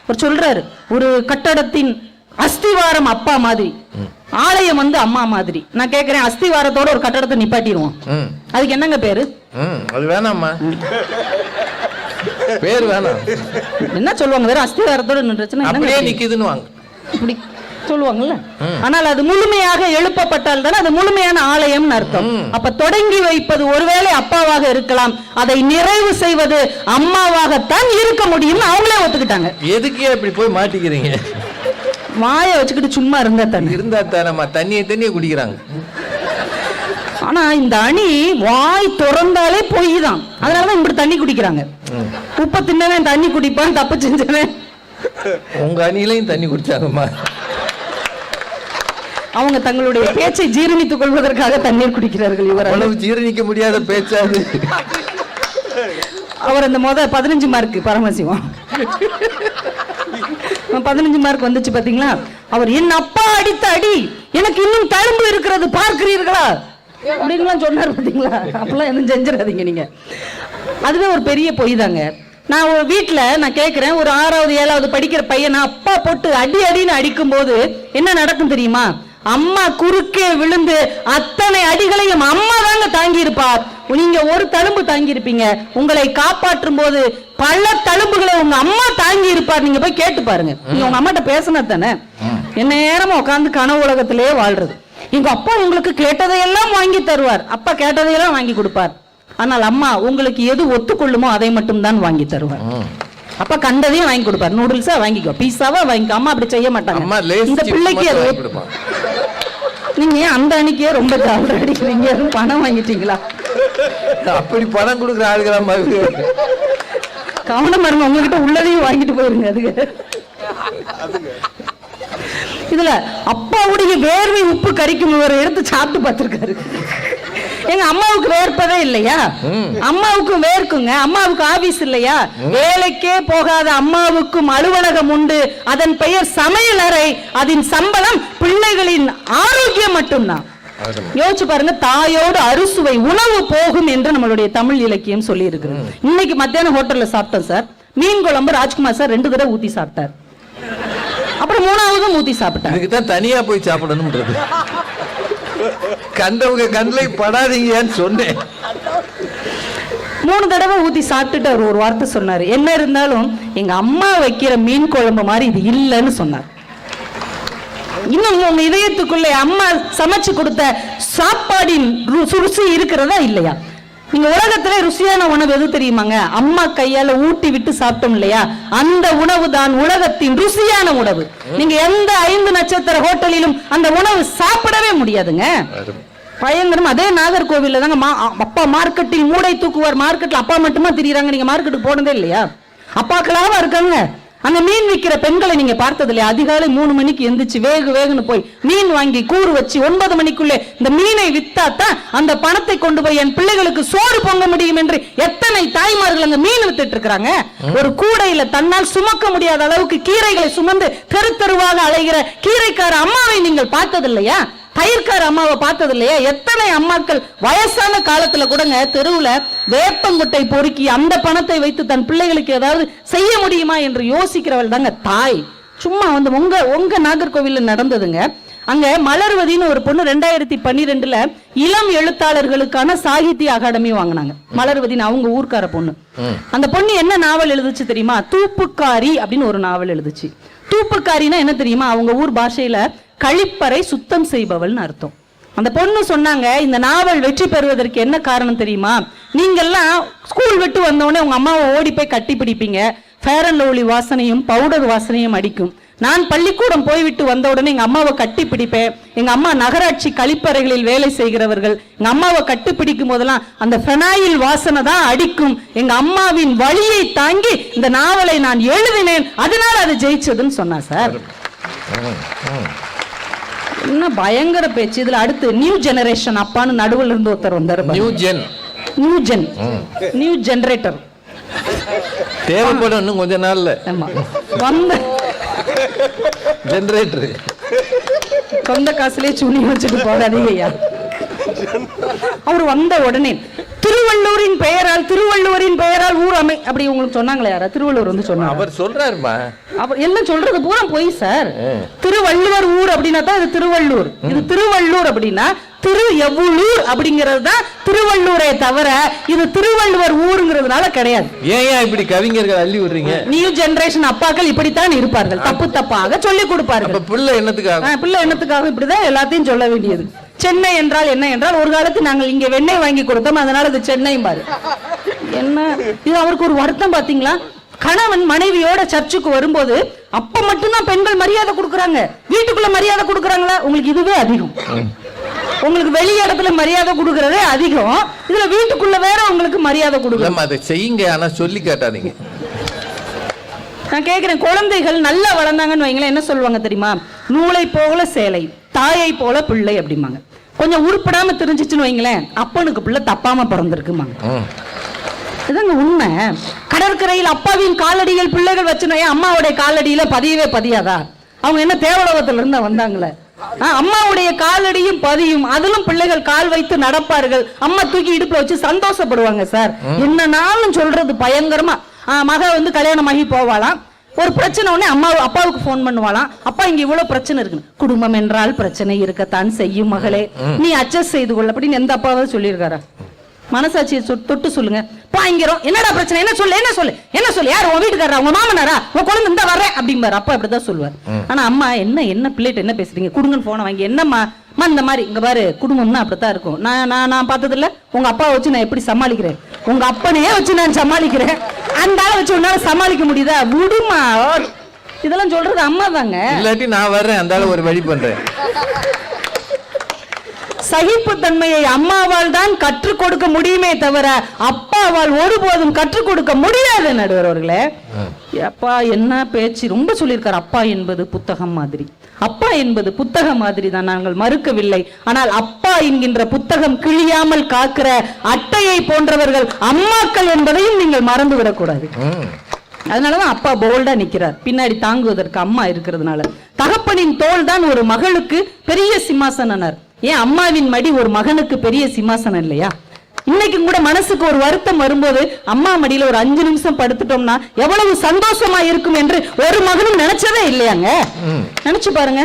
ஒரு சொல்றாரு, ஒரு கட்டடத்தின் அஸ்திவாரம் அப்பா மாதிரி, ஆலயம் வந்து அம்மா மாதிரி. நான் கேக்குறேன், அஸ்திவாரத்தோட ஒரு கட்டடத்தை நிப்பாட்டிடுவோம், அதுக்கு என்னங்க பேரு? அது வேணாம்மா, பேர் வேணாம். என்ன சொல்லுவாங்க, வேற அஸ்திவாரத்தோட நின்றுச்சுன்னா அப்படியே நிக்குதுன்னு வாங்க இப்படி சொல்லுவாங்கல்ல. ஆனால் அது முழுமையாக எழுப்பப்பட்டால் தானே அது முழுமையான ஆலயம்னு அர்த்தம். அப்ப தொடங்கி வைப்பது ஒருவேளை அப்பாவாக இருக்கலாம், அதை நிறைவு செய்வது அம்மாவாகத்தான் இருக்க முடியும்னு அவங்களே ஒத்துக்கிட்டாங்க. எதுக்கே இப்படி போய் மாட்டிக்கிறீங்க? வாயை வச்சுக்கிட்டு சும்மா இருந்தா தானே தண்ணியை குடிக்கிறாங்க. ஆனா இந்த அணி வாய் திறந்தாலே பொய் தான், அதனாலதான் இப்படி தண்ணி குடிக்கிறாங்க. உப்ப தின்னவன் தண்ணி குடிப்பான், தப்பு செஞ்சவன். உங்க அணியிலையும் தண்ணி குடிச்சாங்கம்மா. அவங்க தங்களுடைய பேச்சை ஜீரணித்துக் கொள்வதற்காக தண்ணீர் குடிக்கிறார்கள். இவர் அவ்வளவு ஜீரணிக்க முடியாத பேச்சாது. அவர் அந்த 15 மார்க் பரமசிவம் 15 மார்க் வந்துச்சு பாத்தீங்களா? அவர், என் அப்பா அடித்த அடி எனக்கு இன்னும் தழும்பு இருக்கிறது பார்க்கிறீர்களா அப்படின்லாம் சொன்னார் பாத்தீங்களா? அப்பெல்லாம் எதுவும் செஞ்சிடாதீங்க நீங்க. அதுவே ஒரு பெரிய பொய் தாங்க. நான் ஒரு வீட்டுல நான் கேட்கிறேன், ஒரு 6வது 7வது படிக்கிற பையன் அப்பா போட்டு அடின்னு அடிக்கும் போது என்ன நடக்கும் தெரியுமா? அம்மா குறுக்கே விழுந்து அத்தனை அடிகளையும் அம்மா தாங்க தாங்கி இருப்பார். நீங்க ஒரு தழும்பு தாங்கி இருப்பீங்க, உங்களை காப்பாற்றும் போது பல தழும்புகளை உங்க அம்மா தாங்கி இருப்பார். நீங்க போய் கேட்டு பாருங்க. நீங்க உங்க அம்மாட்ட பேசினா தானே. என்ன நேரமா உட்காந்து கனவு உலகத்திலேயே வாழ்றது. எங்க அப்பா உங்களுக்கு கேட்டதையெல்லாம் வாங்கி தருவார், அப்பா கேட்டதையெல்லாம் வாங்கி கொடுப்பார். ஆனால் அம்மா உங்களுக்கு எது ஒத்துக்கொள்ளுமோ அதை மட்டும் தான் வாங்கி தருவார். அப்பா கண்டதையும் வாங்கி கொடுப்பார். நூடுல்ஸா வாங்கிக்கோ, பீஸாவா வாங்கிக்கோ. அம்மா அப்படி செய்ய மாட்டாங்க. இந்த பிள்ளைக்கு நீங்க அந்த அன்னைக்கே ரொம்ப ஜாலியா அடிக்கிறீங்க, பணம் வாங்கிட்டீங்களா? அப்படி பணம் கொடுக்குற ஆளுகளா? கவனம் பாருங்க, உங்ககிட்ட உள்ளதையும் வாங்கிட்டு போயிருங்க. அதுக்கு இதுல அப்பாவுடைய வேர்வை உப்பு கறிக்கும் எடுத்து சாப்பிட்டு பார்த்திருக்காரு. எங்க அம்மாவுக்கு வேர்ப்பதே இல்லையா? அம்மாவுக்கு வேர்க்குங்க. அம்மாவுக்கு ஆபீஸ் இல்லையா? வேலைக்கே போகாத அம்மாவுக்கும் அலுவலகம் உண்டு, அதன் பெயர் சமையல் அறை. அதன் சம்பளம் பிள்ளைகளின் ஆரோக்கியம் மட்டும்தான். யோசிச்சு பாருங்க, தாயோடு அறுசுவை உணவு போகும் என்று நம்மளுடைய தமிழ் இலக்கியம் சொல்லி இருக்கு. இன்னைக்கு மத்தியானம் ஹோட்டல்ல சாப்பிட்டோம் சார், மீன் குழம்பு ராஜ்குமார் சார் 2 தடவை ஊத்தி சாப்பிட்டார், அப்புறம் 3ஆவதும் ஊத்தி சாப்பிட்டார். தனியா போய் சாப்பிடணும், கண்டவங்க கண்ணில் படாதீங்கன்னு சொன்னேன். 3 தடவை ஊத்தி சாப்பிட்டுட்டு அவர் ஒரு வார்த்தை சொன்னாரு, என்ன இருந்தாலும் எங்க அம்மா வைக்கிற மீன் குழம்பு மாதிரி இது இல்லைன்னு சொன்னார். இன்னும் உங்க இதயத்துக்குள்ளே அம்மா சமைச்சு கொடுத்த சாப்பாடின் ருசி இருக்கிறதா இல்லையா? நீங்க உலகத்திலே ருசியான உணவு எது தெரியுமாங்க? அம்மா கையால ஊட்டி விட்டு சாப்பிட்டோம் இல்லையா, அந்த உணவு தான் உலகத்தின் ருசியான உணவு. நீங்க எந்த 5 நட்சத்திர ஹோட்டலிலும் அந்த உணவு சாப்பிடவே முடியாதுங்க. பயங்கரம். அதே நாகர்கோவில்ல தாங்க அப்பா மார்க்கெட்டில் மூடை தூக்குவார். மார்க்கெட்ல அப்பா மட்டுமா திரியிறாங்க, நீங்க மார்க்கெட்டுக்கு போனதே இல்லையா? அப்பாக்களாவா இருக்காங்க. அந்த மீன் விற்கிற பெண்களை நீங்க பார்த்தது இல்லையா? அதிகாலை 3 மணிக்கு எந்திரிச்சு வேகுன்னு போய் மீன் வாங்கி கூறு வச்சு 9 மணிக்குள்ளே இந்த மீனை வித்தாத்தான் அந்த பணத்தை கொண்டு போய் என் பிள்ளைகளுக்கு சோறு பொங்க முடியும் என்று எத்தனை தாய்மார்கள் அங்க மீன் வித்துட்டு இருக்கிறாங்க. ஒரு கூடையில தன்னால் சுமக்க முடியாத அளவுக்கு கீரைகளை சுமந்து தெரு தெருவாக அலைகிற கீரைக்கார அம்மாவை நீங்கள் பார்த்தது இல்லையா? தயிர்கார அம்மாவை பார்த்தது இல்லையா? எத்தனை அம்மாக்கள் வயசான காலத்துல கூடங்க தெருவுல வேப்பங்குட்டை பொறுக்கி அந்த பணத்தை வைத்து தன் பிள்ளைகளுக்கு ஏதாவது செய்ய முடியுமா என்று யோசிக்கிறவள் தாங்க தாய். சும்மா வந்து உங்க நாகர்கோவில்ல நடந்ததுங்க. அங்க மலர்வதின்னு ஒரு பொண்ணு 2012 இளம் எழுத்தாளர்களுக்கான சாகித்ய அகாடமி வாங்கினாங்க. மலர்வதின்னு அவங்க ஊர்க்கார பொண்ணு. அந்த பொண்ணு என்ன நாவல் எழுதுச்சு தெரியுமா? தூப்புக்காரி அப்படின்னு ஒரு நாவல் எழுதுச்சு. தூப்புக்காரின்னா என்ன தெரியுமா? அவங்க ஊர் பாஷையில கழிப்பறை சுத்தம் செய்பவள்னு அர்த்தம். அந்த பொண்ணு சொன்னாங்க, இந்த நாவல் வெற்றி பெறுவதற்கு என்ன காரணம் தெரியுமா? நீங்கெல்லாம் ஸ்கூல் விட்டு வந்தோடனே உங்க அம்மாவை ஓடி போய் கட்டி பிடிப்பீங்க, ஃபேர் அண்ட் லவ்லி வாசனையும் பவுடர் வாசனையும் அடிக்கும். நான் பள்ளிக்கூடம் போய்விட்டு வந்த உடனே எங்க அம்மாவை கட்டி பிடிப்பேன். எங்க அம்மா நகராட்சி கழிப்பறைகளில் வேலை செய்கிறவர்கள். எங்க அம்மாவை கட்டி பிடிக்கும் போதெல்லாம் அந்த ஃபெனாயில் வாசனை தான் அடிக்கும். எங்க அம்மாவின் வழியை தாங்கி இந்த நாவலை நான் எழுதினேன், அதனால அது ஜெயிச்சதுன்னு சொன்னா சார். என்ன பயங்கர பேச்சு. இதுல அடுத்து நியூ ஜெனரேஷன் அப்பான்னு நடுவில் இருந்து ஒருத்தர் வந்தாரு. நியூ ஜெனரேட்டர் தேவைப்படும் இன்னும் கொஞ்ச நாள்ல. வந்த ஜெனரேட்டர் சொந்த காசுலயே சுனி வச்சுட்டு போகாதீங்க. அவர் வந்த உடனே திருவள்ளுவரின் பெயரால் ஊர் அப்படி உங்களுக்கு சொன்னாங்களே யாரா? திருவள்ளுவர் வந்து சொன்னாங்க. அவர் சொல்றாருமா. அவர் என்ன சொல்றது பூரா போய் சார். திருவள்ளுவர் ஊர் அப்படின்னா தான் இது திருவள்ளூர். இது திருவள்ளூர் அப்படின்னா திரு எவ்வளூர் அப்படிங்கிறது தான் திருவள்ளூரே தவிர இது திருவள்ளுவர் ஊருங்கிறதுனால கிடையாது. ஏன் இப்படி கவிஞர்கள் அள்ளி விடுறீங்க? நியூ ஜெனரேஷன் அப்பாக்கள் இப்படித்தான் இருப்பார்கள், தப்பாக சொல்லி கொடுப்பார்கள். பிள்ளை என்னத்துக்காக இப்படிதான் எல்லாத்தையும் சொல்ல வேண்டியது. சென்னை என்றால் என்ன என்றால் ஒரு காலத்து நாங்கள் இங்க வெண்ணெய் வாங்கி கொடுத்தோம், அதனால இது சென்னை பாரு. என்ன இது அவருக்கு ஒரு வருத்தம் பாத்தீங்களா? கணவன் மனைவியோட சர்ச்சுக்கு வரும்போது அப்ப மட்டும்தான் பெண்கள் மரியாதை கொடுக்கறாங்க, வீட்டுக்குள்ள மரியாதை கொடுக்கறாங்களா? உங்களுக்கு இதுவே அதிகம். உங்களுக்கு வெளி இடத்துல மரியாதை கொடுக்கறதே அதிகம், இதுல வீட்டுக்குள்ள வேற உங்களுக்கு மரியாதை கொடுக்கணும். அதை செய்யுங்க, ஆனா சொல்லி காட்டாதீங்க. நான் கேக்குறேன், குழந்தைகள் நல்லா வளர்ந்தாங்கன்னு வைங்களேன், என்ன சொல்லுவாங்க தெரியுமா? நூலை போல சேலை, தாயை போல பிள்ளை அப்படிம்பாங்க. கொஞ்சம் உருப்படாம தெரிஞ்சிச்சுன்னு வைங்களேன், அப்பனுக்கு பிள்ளை தப்பாம பிறந்திருக்குமாங்க. இதுங்க உண்மை. கடற்கரையில் அப்பாவின் காலடியில் பிள்ளைகள் வச்சுனே அம்மாவுடைய காலடியில பதியவே பதியாதா? அவங்க என்ன தேவலோகத்துல இருந்தா வந்தாங்களே? அம்மாவுடைய காலடியும் பதியும், அதிலும் பிள்ளைகள் கால் வைத்து நடப்பார்கள். அம்மா தூக்கி இடுப்புல வச்சு சந்தோஷப்படுவாங்க சார். என்னன்னாலும் சொல்றது பயங்கரமா. மக வந்து கல்யாணம் ஆகி போவாளாம், ஒரு பிரச்சனை உடனே அப்பாவுக்கு போன் பண்ணுவாளாம், அப்பா இங்க இவ்வளவு பிரச்சனை இருக்கு. குடும்பம் என்றால் பிரச்சனை இருக்கத்தான் செய்யும் மகளே, நீ அட்ஜஸ்ட் செய்து கொள்ள அப்படின்னு எந்த அப்பாவது சொல்லியிருக்காரா? மனசாட்சியை தொட்டு சொல்லுங்க. பாய்கிறோம், என்னடா பிரச்சனை, என்ன சொல்லு என்ன சொல்லு என்ன சொல்லு, யாரு உன் வீட்டுக்காரா, உங்க மாமனாரா, உன் குழந்தை இந்த வர்றேன் அப்படிம்பாரு. அப்பா அப்படிதான் சொல்லுவார். ஆனா அம்மா என்ன பிள்ளைட்டு என்ன பேசுறீங்க, குடுங்கன்னு போன வாங்கி, என்னம்மா இந்த மாதிரி இங்க பாரு, குடும்பம்னா அப்படித்தான் இருக்கும். நான் பார்த்தது இல்ல, உங்க அப்பா வச்சு நான் எப்படி சமாளிக்கிறேன், உங்க அப்பனையே வச்சு நான் சமாளிக்கிறேன், அந்த ஆளை வச்சு உன்னால சமாளிக்க முடியுதா? விடுமா. இதெல்லாம் சொல்றது அம்மா தாங்க. இல்லாட்டி நான் வர்றேன், அந்த ஆளை ஒரு வழி பண்றேன். சகிப்புத்தன்மையை அம்மாவால் தான் கற்றுக் கொடுக்க முடியுமே தவிர அப்பாவால் ஒருபோதும் கற்றுக் கொடுக்க முடியாது. நடுவர் அவர்களே, அப்பா என்ன பேச்சு ரொம்ப சொல்லியிருக்காரு. அப்பா என்பது புத்தகம் மாதிரி, அப்பா என்பது புத்தகம் மாதிரி தான், நாங்கள் மறுக்கவில்லை. ஆனால் அப்பா என்கின்ற புத்தகம் கிழியாமல் காக்கிற அட்டையை போன்றவர்கள் அம்மாக்கள் என்பதையும் நீங்கள் மறந்துவிடக் கூடாது. அதனாலதான் அப்பா போல்டா நிக்கிறார், பின்னாடி தாங்குவதற்கு அம்மா இருக்கிறதுனால. தகப்பனின் தோல் தான் ஒரு மகளுக்கு பெரிய சிம்மாசனர். ஏன் அம்மாவின் மடி ஒரு மகனுக்கு பெரிய சிம்மாசனம் இல்லையா? இன்னைக்கும் கூட மனசுக்கு ஒரு வருத்தம் வரும்போது அம்மா மடியில ஒரு 5 நிமிஷம் படுத்துட்டோம்னா எவ்வளவு சந்தோஷமா இருக்கும் என்று ஒரு மகனும் நினைச்சதே இல்லையாங்க? நினைச்சு பாருங்க.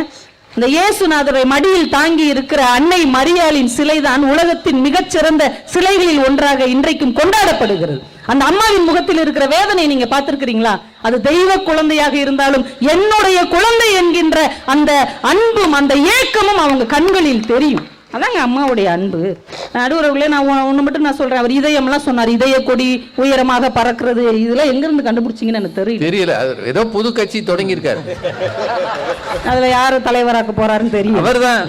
இந்த இயேசுநாதரை மடியில் தாங்கி இருக்கிற அன்னை மரியாளின் சிலைதான் உலகத்தின் மிகச்சிறந்த சிலைகளில் ஒன்றாக இன்றைக்கும் கொண்டாடப்படுகிறது. அந்த அம்மாவின் முகத்தில் இருக்கிற வேதனை நீங்க பார்த்திருக்கிறீங்களா? அது தெய்வ குழந்தையாக இருந்தாலும் என்னுடைய குழந்தை என்கின்ற அந்த அன்பும் அந்த ஏக்கமும் அவங்க கண்களில் தெரியும். அதாங்க அம்மாவுடைய அன்பு. நடுவர்களே, நான் ஒண்ணு மட்டும் நான் சொல்றேன். அவர் இதயம்லாம் சொன்னார், இதய கொடி உயரமாக பறக்கிறது. இதெல்லாம் எங்க இருந்து கண்டுபிடிச்சீங்கன்னு எனக்கு தெரியல. ஏதோ புது கட்சி தொடங்கி இருக்காரு, அதுல யாரு தலைவராக்க போறாருன்னு தெரியும். அவர்தான்.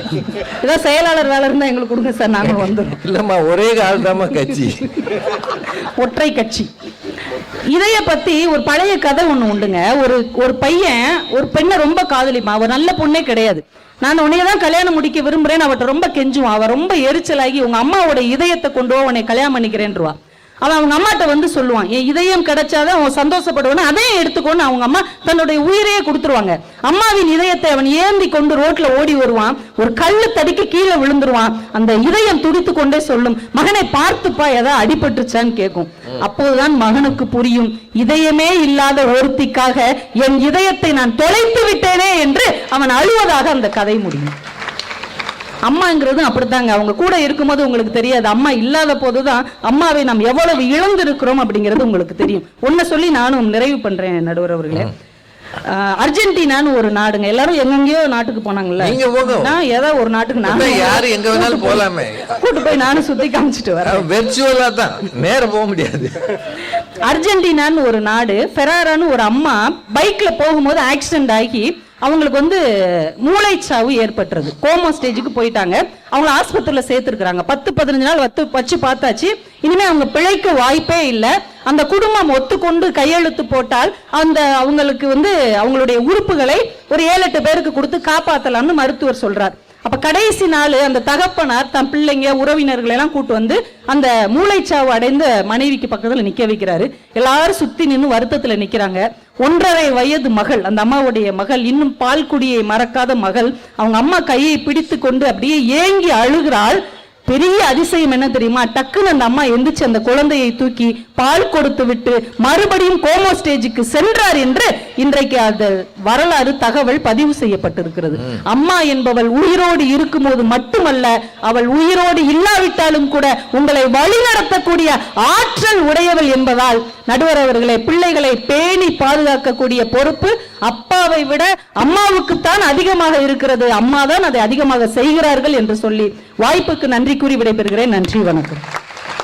ஏதோ செயலாளர் வேலை இருந்தா எங்களுக்கு கொடுங்க சார், நாங்க வந்துடும். இல்லம்மா, ஒரே ஆள் தாம்மா கட்சி, ஒற்றை கட்சி. இதைய பத்தி ஒரு பழைய கதை ஒண்ணு உண்டுங்க. ஒரு பையன் ஒரு பெண்ணை ரொம்ப காதலிப்பான். அவர் நல்ல பொண்ணே கிடையாது. நான் உன்னையதான் கல்யாணம் முடிக்க விரும்புறேன், அவட்ட ரொம்ப கெஞ்சுவான். அவ ரொம்ப எரிச்சலாகி உங்க அம்மாவோட இதயத்தை கொண்டு உன்னை கல்யாணம் பண்ணிக்கிறேன்ருவா. அவன் அவங்க அம்மாட்ட வந்து சொல்லுவான், என் இதயம் கிடைச்சாதான் அவன் சந்தோஷப்படுவான்னு. அதே எடுத்துக்கொண்டு அவங்க அம்மா தன்னுடைய உயிரையே கொடுத்துருவாங்க. அம்மாவின் இதயத்தை அவன் ஏந்தி கொண்டு ரோட்ல ஓடி வருவான், ஒரு கல்லு தடிக்கு கீழே விழுந்துருவான். அந்த இதயம் துடித்து கொண்டே சொல்லும், மகனை பார்த்துப்பா, ஏதாவது அடிபட்டுச்சான்னு கேட்கும். அப்போதுதான் மகனுக்கு புரியும், இதயமே இல்லாத ஒருத்திக்காக என் இதயத்தை நான் தொலைத்து விட்டேனே என்று அவன் அழுவதாக அந்த கதை முடியும். அம்மாங்கிறது அப்படித்தாங்க. அவங்க கூட இருக்கும்போது உங்களுக்கு தெரியாது, அம்மா இல்லாத போதுதான் அம்மாவை நாம் எவ்வளவு இழந்து இருக்கிறோம் அப்படிங்கிறது உங்களுக்கு தெரியும். ஒன்ன சொல்லி நானும் நிறைவு பண்றேன் நடுவர் அவர்களே. அர்ஜென்டினான்னு ஒரு நாடுங்க. எல்லாரும் எங்கெங்கயோ நாட்டுக்கு போனாங்கல்ல, நான் ஏதாவது ஒரு நாட்டுக்கு நான் யாரு எங்க வேணாலும் போலாமே, கூட்டு போய் நானும் சுத்தி காமிச்சிட்டு வரேன். வெர்ச்சுவலா தான், நேரா போக முடியாது. அர்ஜென்டினான்னு ஒரு நாடு. ஃபெராரான்னு ஒரு அம்மா பைக்ல போகும்போது ஆக்சிடென்ட் ஆகி அவங்களுக்கு வந்து மூளைச்சாவு ஏற்பட்டுறது. கோமா ஸ்டேஜுக்கு போயிட்டாங்க. அவங்கள ஆஸ்பத்திரியில சேர்த்திருக்கிறாங்க. 10-15 நாள் வச்சு பார்த்தாச்சு. இனிமே அவங்க பிழைக்க வாய்ப்பே இல்லை. அந்த குடும்பம் ஒத்துக்கொண்டு கையெழுத்து போட்டால் அவங்களுக்கு வந்து அவங்களுடைய உறுப்புகளை ஒரு 7-8 பேருக்கு கொடுத்து காப்பாத்தலாம்னு மருத்துவர் சொல்றார். அப்ப கடைசி நாள் அந்த தகப்பனார் தன் பிள்ளைங்க உறவினர்களை எல்லாம் கூட்டு வந்து அந்த மூளைச்சாவு அடைந்த மனைவிக்கு பக்கத்துல நிக்க வைக்கிறாரு. எல்லாரும் சுத்தி நின்று வருத்தத்துல நிக்கிறாங்க. 1.5 வயது மகள், அந்த அம்மாவுடைய மகள், இன்னும் பால் குடியை மறக்காத மகள், அவங்க அம்மா கையை பிடித்து கொண்டு அப்படியே ஏங்கி அழுகிறாள். பெரிய அதிசயம் என்ன தெரியுமா, டக்குன்னு அந்த அம்மா எந்திரிச்சு அந்த குழந்தையை தூக்கி பால் கொடுத்து விட்டு மறுபடியும் கோமா ஸ்டேஜுக்கு சென்றார் என்று இன்றைக்கு அந்த வரலாறு தகவல் பதிவு செய்யப்பட்டிருக்கிறது. அம்மா என்பவள் உயிரோடு இருக்கும்போது மட்டுமல்ல, அவள் உயிரோடு இல்லாவிட்டாலும் கூட உங்களை வழிநடத்தக்கூடிய ஆற்றல் உடையவள் என்பதால் நடுவர் அவர்களே, பிள்ளைகளை பேணி பாதுகாக்கக்கூடிய பொறுப்பு அப்பாவை விட அம்மாவுக்குத்தான் அதிகமாக இருக்கிறது. அம்மா தான் அதை அதிகமாக செய்கிறார்கள் என்று சொல்லி வாய்ப்புக்கு நன்றி கூறி விடைபெறுகிறேன். நன்றி, வணக்கம்.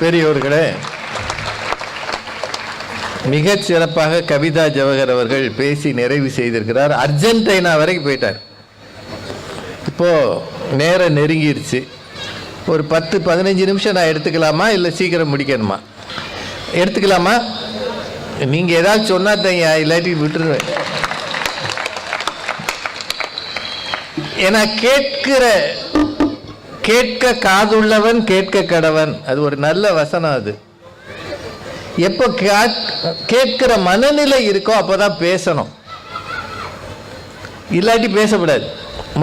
பெரியோர்களே, மிக சிறப்பாக கவிதா ஜவஹர் அவர்கள் பேசி நிறைவு செய்திருக்கிறார். அர்ஜென்டினா வரைக்கும் போயிட்டார். இப்போ நேரம் நெருங்கிருச்சு. ஒரு 10-15 நிமிஷம் நான் எடுத்துக்கலாமா, இல்லை சீக்கிரம் முடிக்கணுமா? எடுத்துக்கலாமா? நீங்க ஏதாவது சொன்னா தான், இல்லாட்டி விட்டுருவேன். ஏன்னா கேட்க காதுள்ளவன் கேட்க கடவன், அது ஒரு நல்ல வசனம். அது எப்போ கேட்கிற மனநிலை இருக்கோ அப்போதான் பேசணும், இல்லாட்டி பேசக்கூடாது.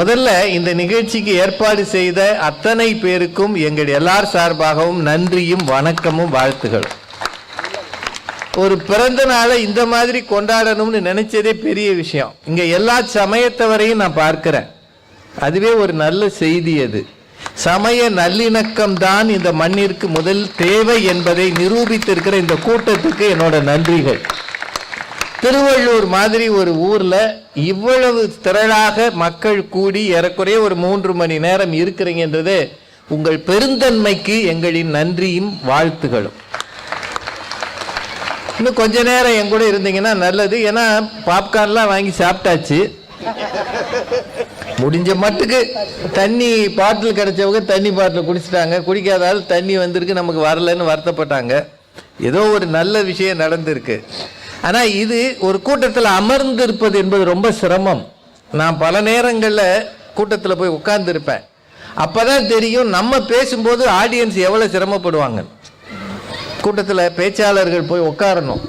முதல்ல இந்த நிகழ்ச்சிக்கு ஏற்பாடு செய்த அத்தனை பேருக்கும் எங்கள் எல்லார் சார்பாகவும் நன்றியும் வணக்கமும் வாழ்த்துகளும். ஒரு பிறந்த நாளை இந்த மாதிரி கொண்டாடணும்னு நினைச்சதே பெரிய விஷயம். இங்க எல்லா சமயத்தவரையும் நான் பார்க்கிறேன், அதுவே ஒரு நல்ல செய்தி. அது சமய நல்லிணக்கம் தான் இந்த மண்ணிற்கு முதல் தேவை என்பதை நிரூபித்திருக்கிற இந்த கூட்டத்துக்கு என்னோட நன்றிகள். திருவள்ளூர் மாதிரி ஒரு ஊர்ல இவ்வளவு திரளாக மக்கள் கூடி ஏறக்குறைய ஒரு 3 மணி நேரம் இருக்கிறீங்கன்றதே உங்கள் பெருந்தன்மைக்கு எங்களின் நன்றியும் வாழ்த்துகளும். இன்னும் கொஞ்ச நேரம் என் கூட இருந்தீங்கன்னா நல்லது. ஏன்னா பாப்கார்ன்லாம் வாங்கி சாப்பிட்டாச்சு. முடிஞ்ச மட்டுக்கு தண்ணி பாட்டில் கிடைச்சவங்க தண்ணி பாட்டில் குடிச்சிட்டாங்க. குடிக்காதால் தண்ணி வந்திருக்கு, நமக்கு வரலன்னு வருத்தப்பட்டாங்க. ஏதோ ஒரு நல்ல விஷயம் நடந்திருக்கு. ஆனால் இது ஒரு கூட்டத்தில் அமர்ந்து இருப்பது என்பது ரொம்ப சிரமம். நான் பல நேரங்களில் கூட்டத்தில் போய் உட்கார்ந்துருப்பேன். அப்போதான் தெரியும் நம்ம பேசும்போது ஆடியன்ஸ் எவ்வளோ சிரமப்படுவாங்க. கூட்டத்தில் பேச்சாளர்கள் போய் உட்காரணும்.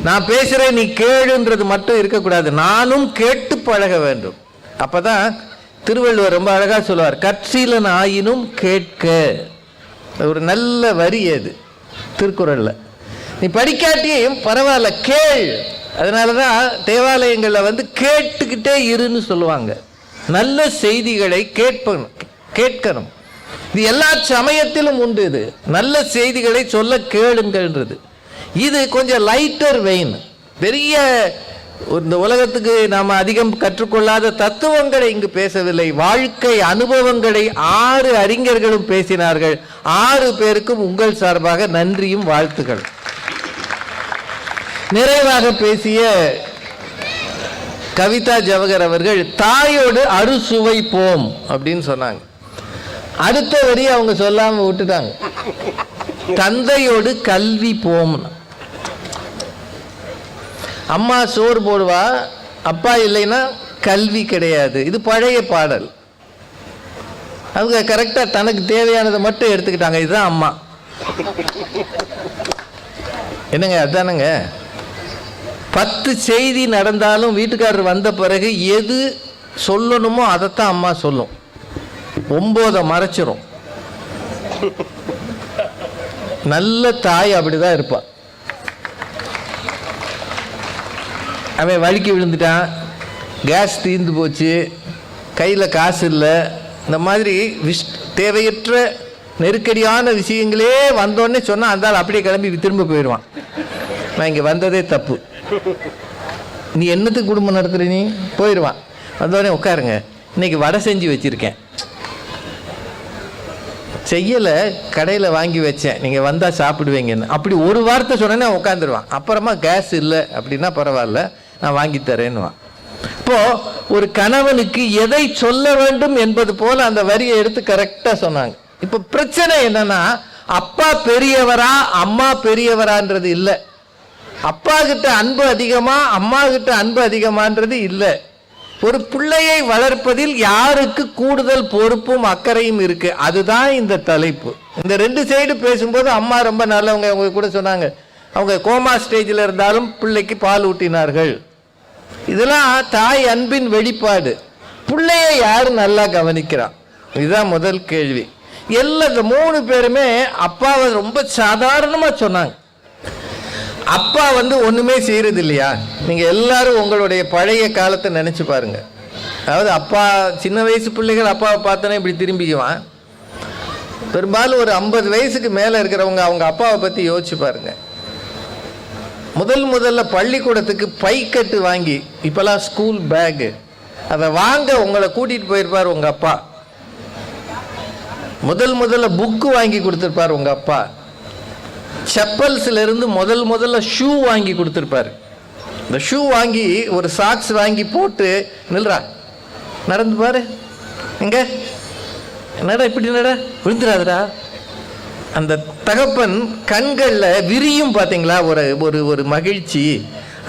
நான் பேசுகிறேன் நீ கேளுன்றது மட்டும் இருக்கக்கூடாது, நானும் கேட்டு பழக வேண்டும். அப்பதான் திருவள்ளுவர் ரொம்ப அழகா சொல்லுவார், கற்றீலன் ஆயினும் கேட்க. ஒரு நல்ல வரி அது திருக்குறள்ல. நீ படிக்காட்டியும் பரவாயில்ல கேள். அதனாலதான் தேவாலயங்கள்ல கேட்டுக்கிட்டே இருன்னு சொல்லுவாங்க. நல்ல செய்திகளை கேட்கணும். இது எல்லா சமயத்திலும் உண்டு. இது நல்ல செய்திகளை சொல்ல கேளுங்கன்றது. இது கொஞ்சம் லைட்டர் வெயின். பெரிய இந்த உலகத்துக்கு நாம் அதிகம் கற்றுக்கொள்ளாத தத்துவங்களை இங்கு பேசவில்லை. வாழ்க்கை அனுபவங்களை 6 அறிஞர்களும் பேசினார்கள். 6 பேருக்கும் உங்கள் சார்பாக நன்றியும் வாழ்த்துக்கள். நிறைவாக பேசிய கவிதா ஜவஹர் அவர்கள் தாயோடு அறுசுவை போம் அப்படின்னு சொன்னாங்க. அடுத்த வரி அவங்க சொல்லாம விட்டுட்டாங்க, தந்தையோடு கல்வி போம். அம்மா சோறு போடுவா, அப்பா இல்லைன்னா கல்வி கிடையாது. இது பழைய பாடல். அவங்க கரெக்டா தனக்கு தேவையானதை மட்டும் எடுத்துக்கிட்டாங்க. இதுதான் அம்மா. என்னங்க அதானுங்க. 10 செய்தி நடந்தாலும் வீட்டுக்காரர் வந்த பிறகு எது சொல்லணுமோ அதைத்தான் அம்மா சொல்லும். 9 மறைச்சிரும். நல்ல தாய் அப்படிதான் இருப்பா. அவன் வழுக்கி விழுந்துட்டான், கேஸ் தீர்ந்து போச்சு, கையில் காசு இல்லை, இந்த மாதிரி தேவையற்ற நெருக்கடியான விஷயங்களே வந்தோடனே சொன்னால் அந்த ஆள் அப்படியே கிளம்பி திரும்ப போயிடுவான். நான் இங்கே வந்ததே தப்பு, நீ என்னத்துக்கு குடும்பம் நடத்துகிற, நீ போயிடுவான். வந்தோடனே உட்காருங்க, இன்னைக்கு வடை செஞ்சு வச்சுருக்கேன், செய்யலை கடையில் வாங்கி வச்சேன், நீங்கள் வந்தால் சாப்பிடுவீங்கன்னு அப்படி ஒரு வார்த்தை சொன்னேன்னே உட்காந்துருவான். அப்புறமா கேஸ் இல்லை அப்படின்னா பரவாயில்ல நான் வாங்கி தரேன்னுவான். இப்போ ஒரு கணவனுக்கு எதை சொல்ல வேண்டும் என்பது போல அந்த வரியை எடுத்து கரெக்டாக சொன்னாங்க. இப்போ பிரச்சனை என்னன்னா, அப்பா பெரியவரா அம்மா பெரியவரான்றது இல்லை, அப்பா கிட்ட அன்பு அதிகமா அம்மா கிட்ட அன்பு அதிகமான்றது இல்லை. ஒரு பிள்ளையை வளர்ப்பதில் யாருக்கு கூடுதல் பொறுப்பும் அக்கறையும் இருக்கு, அதுதான் இந்த தலைப்பு. இந்த 2 சைடு பேசும்போது அம்மா ரொம்ப நல்லவங்க. அவங்க கூட சொன்னாங்க, அவங்க கோமா ஸ்டேஜில் இருந்தாலும் பிள்ளைக்கு பால் ஊட்டினார்கள். இதெல்லாம் தாய் அன்பின் வெளிப்பாடு. பிள்ளையை யாரு நல்லா கவனிக்கிறான், இதுதான் முதல் கேள்வி. எல்லாம் இந்த 3 பேருமே அப்பாவை ரொம்ப சாதாரணமா சொன்னாங்க. அப்பா வந்து ஒண்ணுமே செய்யறது இல்லையா? நீங்க எல்லாரும் உங்களுடைய பழைய காலத்தை நினைச்சு பாருங்க. அதாவது அப்பா சின்ன வயசு பிள்ளைகள் அப்பாவை பார்த்தோன்னே இப்படி திரும்பிக்குவான். பெரும்பாலும் ஒரு 50 வயசுக்கு மேல இருக்கிறவங்க அவங்க அப்பாவை பத்தி யோசிச்சு பாருங்க. முதல்ல பள்ளிக்கூடத்துக்கு பைக்கட்டு வாங்கி, இப்பெல்லாம் ஸ்கூல் பேகு, அதை வாங்க உங்களை கூட்டிட்டு போயிருப்பார் உங்க அப்பா. முதல்ல புக்கு வாங்கி கொடுத்துருப்பார் உங்க அப்பா. செப்பல்ஸ்ல இருந்து முதல்ல ஷூ வாங்கி கொடுத்துருப்பாரு. இந்த ஷூ வாங்கி ஒரு சாக்ஸ் வாங்கி போட்டு நில்றா, நடந்து பாரு, எங்க என்னடா இப்படி நட, விழுந்துடாதடா. அந்த தகப்பன் கண்கள்ல விரியும் பார்த்தீங்களா ஒரு ஒரு ஒரு மகிழ்ச்சி.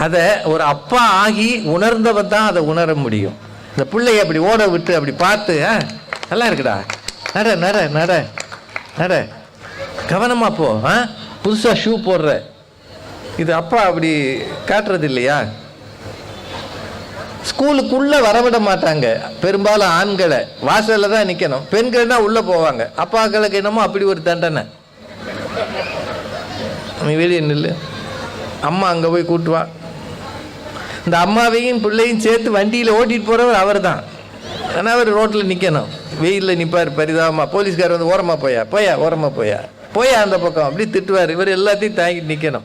அதை ஒரு அப்பா ஆகி உணர்ந்தவன் தான் அதை உணர முடியும். இந்த பிள்ளைய அப்படி ஓட விட்டு அப்படி பார்த்து, நல்லா இருக்குடா, நட நட நட நட, கவனமா போ, புதுசா ஷூ போடுற, இது அப்பா அப்படி காட்டுறது இல்லையா? ஸ்கூலுக்குள்ள வரவிட மாட்டாங்க பெரும்பாலும் ஆண்களை, வாசல்ல தான் நிக்கணும். பெண்கள் தான் உள்ள போவாங்க. அப்பாக்களுக்கு என்னமோ அப்படி ஒரு தண்டனை, நீ வெளியே நில்லு, அம்மா அங்க போய் கூட்டுவா. இந்த அம்மாவையும் பிள்ளையும் சேர்த்து வண்டியில ஓட்டிட்டு போறவர் அவர் தான். ஆனால் அவர் ரோட்டில் நிற்கணும், வெயிலில் நிற்பார் பரிதாபமாக. போலீஸ்கார் வந்து ஓரமாக போயா ஓரமாக போயா அந்த பக்கம் அப்படி திட்டுவார். இவர் எல்லாத்தையும் தாங்கிட்டு நிற்கணும்.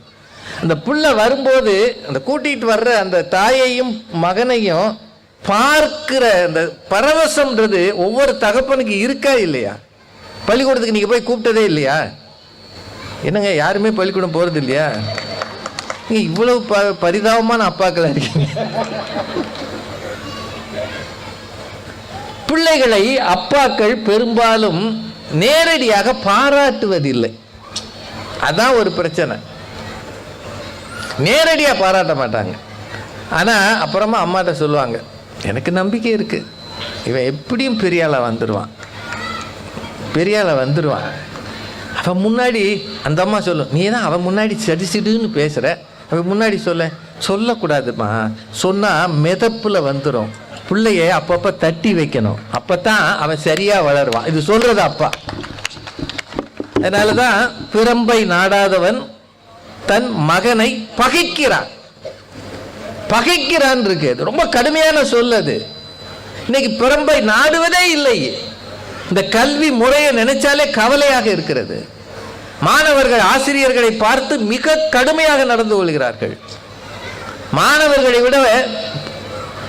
அந்த புள்ள வரும்போது அந்த கூட்டிகிட்டு வர்ற அந்த தாயையும் மகனையும் பார்க்கிற அந்த பரவசம்ன்றது ஒவ்வொரு தகப்பனுக்கு இருக்கா இல்லையா? பள்ளிக்கூடத்துக்கு நீங்கள் போய் கூப்பிட்டதே இல்லையா? என்னங்க யாருமே பள்ளிக்கூடம் போகிறது இல்லையா? நீங்கள் இவ்வளவு பரிதாபமான அப்பாக்கள் இருக்கீங்க. பிள்ளைகளை அப்பாக்கள் பெரும்பாலும் நேரடியாக பாராட்டுவதில்லை. அதான் ஒரு பிரச்சனை. நேரடியாக பாராட்ட மாட்டாங்க. ஆனால் அப்புறமா அம்மாட்ட சொல்லுவாங்க, எனக்கு நம்பிக்கை இருக்கு, இவன் எப்படியும் பெரியாள வந்துடுவான். அவன் முன்னாடி அந்த அம்மா சொல்லும், நீ தான் அவன் முன்னாடி சடிச்சிடுன்னு பேசுகிற, அவன் முன்னாடி சொல்லக்கூடாதுமா, சொன்னால் மிதப்பில் வந்துடும். பிள்ளைய அப்பப்போ தட்டி வைக்கணும், அப்பதான் அவன் சரியா வளருவான். இது சொல்றது அப்பா. அதனாலதான் பிரம்பை நாடாதவன் தன் மகனை பகைக்கிறான் இருக்கு. ரொம்ப கடுமையான சொல்லது. இன்னைக்கு பிரம்பை நாடுவதே இல்லை. இந்த கல்வி முறையை நினைச்சாலே கவலையாக இருக்கிறது. மாணவர்கள் ஆசிரியர்களை பார்த்து மிக கடுமையாக நடந்து கொள்கிறார்கள். மாணவர்களை விட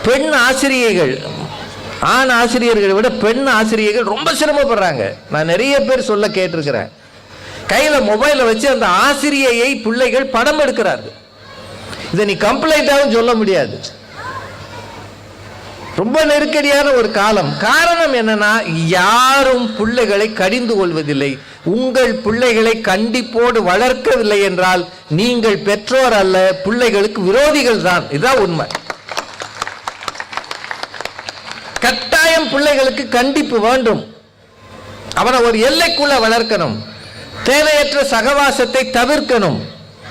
பெண் ஆசிரியர்கள், ஆண் ஆசிரியர்களை விட பெண் ஆசிரியர்கள் ரொம்ப சிரமப்படுறாங்க. நான் நிறைய பேர் சொல்ல கேட்டிருக்கிறேன். கையில மொபைலை வச்சு அந்த ஆசிரியையை பிள்ளைகள் படம் எடுக்கிறார்கள். இதை நீ கம்ப்ளைண்டாகவும் சொல்ல முடியாது. ரொம்ப நெருக்கடியான ஒரு காலம். காரணம் என்னன்னா, யாரும் பிள்ளைகளை கடிந்து கொள்வதில்லை. உங்கள் பிள்ளைகளை கண்டிப்போடு வளர்க்கவில்லை என்றால் நீங்கள் பெற்றோர் அல்ல, பிள்ளைகளுக்கு விரோதிகள் தான். இதுதான் உண்மை. கட்டாயம் பிள்ளைகளுக்கு கண்டிப்பு வேண்டும். அவனை ஒரு எல்லைக்குள்ள வளர்க்கணும். தேவையற்ற சகவாசத்தை தவிர்க்கணும்.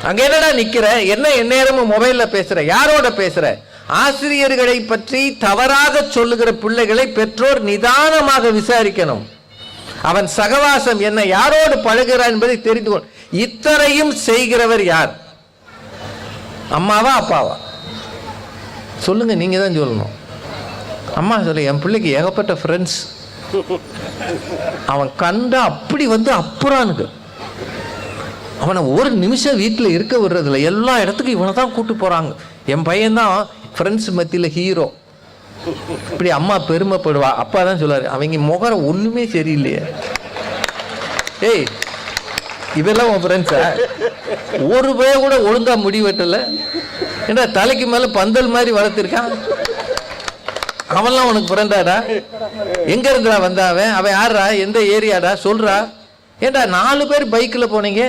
அங்க என்னடா நிக்கிற, என்ன எந்நேரமும் மொபைல்ல பேசுற, யாரோட பேசுற? ஆசிரியர்களை பற்றி தவறாக சொல்லுகிற பிள்ளைகளை பெற்றோர் நிதானமாக விசாரிக்கணும். அவன் சகவாசம் என்ன, யாரோடு பழகிறான் என்பதை தெரிந்து கொள். இத்தனையும் செய்கிறவர் யார்? அம்மாவா அப்பாவா? சொல்லுங்க, நீங்க தான் சொல்லணும். அம்மா சொல்ல, என் பிள்ளைக்கு ஏகப்பட்ட ஃப்ரெண்ட்ஸ், அவன் கண்டா அப்படி வந்து அப்புறானுக்கு, அவனை ஒரு நிமிஷம் வீட்டில் இருக்க விடுறதில்ல, எல்லா இடத்துக்கும் இவனை தான் கூட்டு போறாங்க. என் பையன்தான் ஃப்ரெண்ட்ஸ் மத்தியில் ஹீரோ. இப்படி அம்மா பெருமைப்படுவா. அப்பா தான் சொல்லுவாரு, அவங்க முகரம் ஒண்ணுமே சரியில்லையே. ஏய், இதெல்லாம் உன் ஃப்ரெண்ட்ஸா? ஒரு பைய கூட ஒழுங்கா முடி வெட்டல, ஏன்னா தலைக்கு மேல பந்தல் மாதிரி வளர்த்திருக்கான். அவன்லாம் உனக்கு ஃப்ரெண்டாடா? எங்க இருந்துடா வந்தாவன்? அவன் யாரா? எந்த ஏரியாடா? சொல்றா. ஏண்டா 4 பேர் பைக்கில் போனீங்க,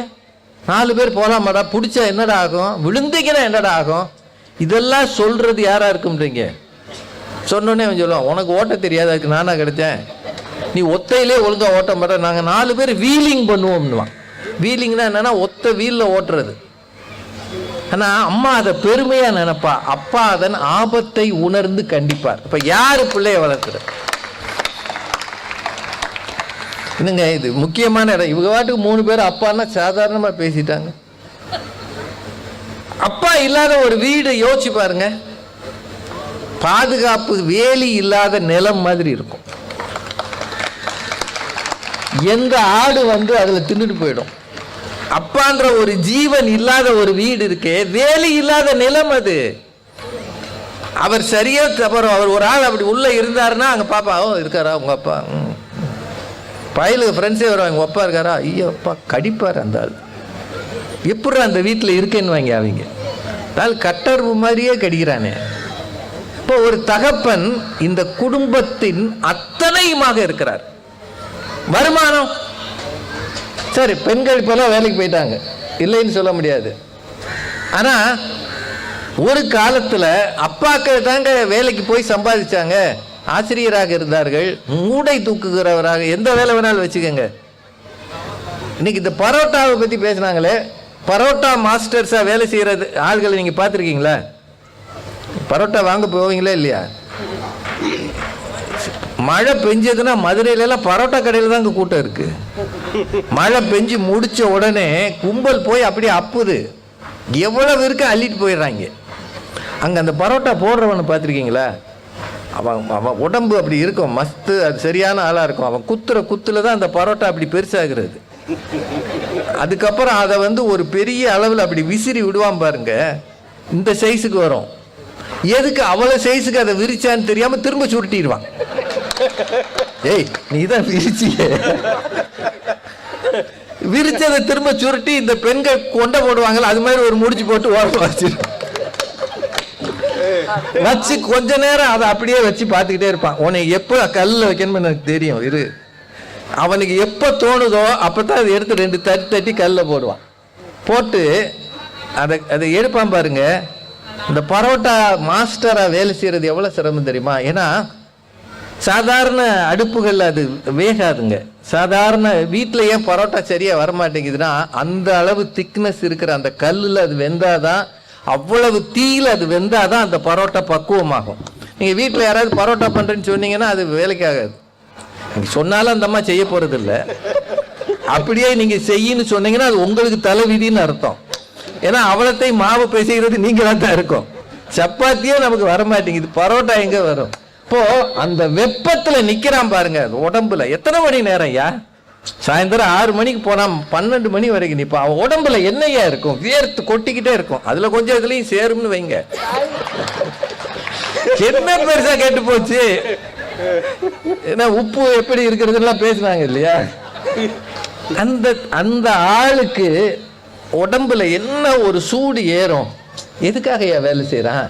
4 பேர் போகலாமாடா? பிடிச்சா என்னடா ஆகும்? விழுந்தீங்கன்னா என்னடா ஆகும்? இதெல்லாம் சொல்றது யாரா இருக்கும்ன்றீங்க? சொன்னோன்னே அவன் சொல்லுவான், உனக்கு ஓட்ட தெரியாது, அதுக்கு நானா கிடைச்சேன், நீ ஒத்தையிலே ஒழுங்கா ஓட்ட மாட்ட, நாங்கள் 4 பேர் வீலிங் பண்ணுவோம்னுவான். வீலிங்னா என்னன்னா ஒத்த வீல்ல ஓட்டுறது. ஆனா அம்மா அதை பெருமையா நினைப்பா, அப்பா அதன் ஆபத்தை உணர்ந்து கண்டிப்பார். இப்ப யாரு பிள்ளைய வளர்க்குற? என்னங்க இது முக்கியமான இடம். இவங்க வாட்டுக்கு 3 பேர் அப்பான்னா சாதாரணமாக பேசிட்டாங்க. அப்பா இல்லாத ஒரு வீடு யோசிச்சு பாருங்க, பாதுகாப்பு வேலி இல்லாத நிலம் மாதிரி இருக்கும். எந்த ஆடு வந்து அதில் தின்னுட்டு போயிடும். அப்பான்ற ஒரு ஜீவன் இல்லாத ஒரு வீடு இருக்கே, வேலி இல்லாத நிலம் அது. அவர் சரியா தவறும், அவர் ஒரு ஆள் அப்படி உள்ள இருந்தாருன்னா அங்கே பாப்பா, ஓ இருக்காரா உங்க அப்பா, பயலுக்கு ஃப்ரெண்ட்ஸே வருவாங்க, உங்க அப்பா இருக்காரா, ஐயோ அப்பா கடிப்பார் அந்த ஆள், எப்படி அந்த வீட்டில் இருக்கேன்னு வாங்க அவங்க ஆள் கட்டர்வு மாதிரியே கடிக்கிறானே. இப்போ ஒரு தகப்பன் இந்த குடும்பத்தின் அத்தனையுமாக இருக்கிறார். வருமானம் சரி, பெண்கள் இப்போலாம் வேலைக்கு போயிட்டாங்க, இல்லைன்னு சொல்ல முடியாது. ஆனால் ஒரு காலத்தில் அப்பாக்கள் தாங்க வேலைக்கு போய் சம்பாதிச்சாங்க. ஆசிரியராக இருந்தார்கள், மூடை தூக்குகிறவராக, எந்த வேலை வேணாலும் வச்சுக்கோங்க. இன்னைக்கு இந்த பரோட்டாவை பற்றி பேசினாங்களே, பரோட்டா மாஸ்டர்ஸாக வேலை செய்கிறது ஆள்களை நீங்கள் பார்த்துருக்கீங்களா? பரோட்டா வாங்க போவீங்களா இல்லையா? மழை பெஞ்சதுன்னா மதுரையிலலாம் பரோட்டா கடையில் தாங்க கூட்டம் இருக்கு. மழை பெஞ்சு முடிச்ச உடனே கும்பல் போய் அப்படியே அப்புது, எவ்வளவு இருக்கு அள்ளிட்டு போயிடுறாங்க. அங்கே அந்த பரோட்டா போடுறவனை பார்த்துருக்கீங்களா? அவன் உடம்பு அப்படி இருக்கும், மஸ்து, அது சரியான ஆளாக இருக்கும். அவன் குத்துற குத்துல தான் அந்த பரோட்டா அப்படி பெருசாகிறது. அதுக்கப்புறம் அதை வந்து ஒரு பெரிய அளவில் அப்படி விசிறி விடுவான் பாருங்க, இந்த சைஸுக்கு வரும். எதுக்கு அவ்வளோ சைஸுக்கு அதை விரிச்சான்னு தெரியாமல் திரும்ப சுருட்டிடுவான். ஏய் நீ தான் விரிச்சிய, விரிச்சதை திரும்ப சுருட்டி இந்த பெண்கள் கொண்ட போடுவாங்கல்ல, அது மாதிரி ஒரு முடிச்சு போட்டு ஓரமாக வச்சு கொஞ்ச நேரம் அதை அப்படியே வச்சு பார்த்துக்கிட்டே இருப்பான். உன்னை எப்போ கல்லில் வைக்கணும்னு எனக்கு தெரியும் இரு. அவனுக்கு எப்போ தோணுதோ அப்போ தான் அதை எடுத்து 2 தட்டி தட்டி கல்லில் போடுவான். போட்டு அதை எடுப்பான் பாருங்க. இந்த பரோட்டா மாஸ்டராக வேலை செய்கிறது எவ்வளோ சிரமம் தெரியுமா? ஏன்னா சாதாரண அடுப்புகள் அது வேகாதுங்க. சாதாரண வீட்டில் ஏன் பரோட்டா சரியாக வரமாட்டேங்குதுன்னா, அந்த அளவு திக்னஸ் இருக்கிற அந்த கல்லில் அது வெந்தாதான், அவ்வளவு தீயில் அது வெந்தாதான் அந்த பரோட்டா பக்குவமாகும். நீங்கள் வீட்டில் யாராவது பரோட்டா பண்ணுறேன்னு சொன்னீங்கன்னா அது வேலைக்கு ஆகாது. நீங்கள் சொன்னாலும் அந்த அம்மா செய்ய போகிறது இல்லை. அப்படியே நீங்கள் செய்யின்னு சொன்னீங்கன்னா அது உங்களுக்கு தலைவிதின்னு அர்த்தம். ஏன்னா அவ்வளோத்தையும் மாவு பேசுகிறது நீங்களாக தான் இருக்கும். சப்பாத்தியே நமக்கு வரமாட்டேங்குது, பரோட்டா எங்கே வரும்? இப்போ அந்த வெப்பத்தில் நிற்கிறான் பாருங்க உடம்புல. எத்தனை மணி நேரம் ஐயா? சாயந்தரம் 6 மணிக்கு போனா 12 மணி வரைக்கும் நிற்பான். அவன் உடம்புல என்னையா இருக்கும்? வியர்த்து கொட்டிக்கிட்டே இருக்கும். அதுல கொஞ்சம் இதுலயும் சேரும்னு வைங்க. என்ன பெருசா கேட்டு போச்சு. ஏன்னா உப்பு எப்படி இருக்கிறதுலாம் பேசுனாங்க இல்லையா? அந்த ஆளுக்கு உடம்புல என்ன ஒரு சூடு ஏறும். எதுக்காக வேலை செய்யறான்?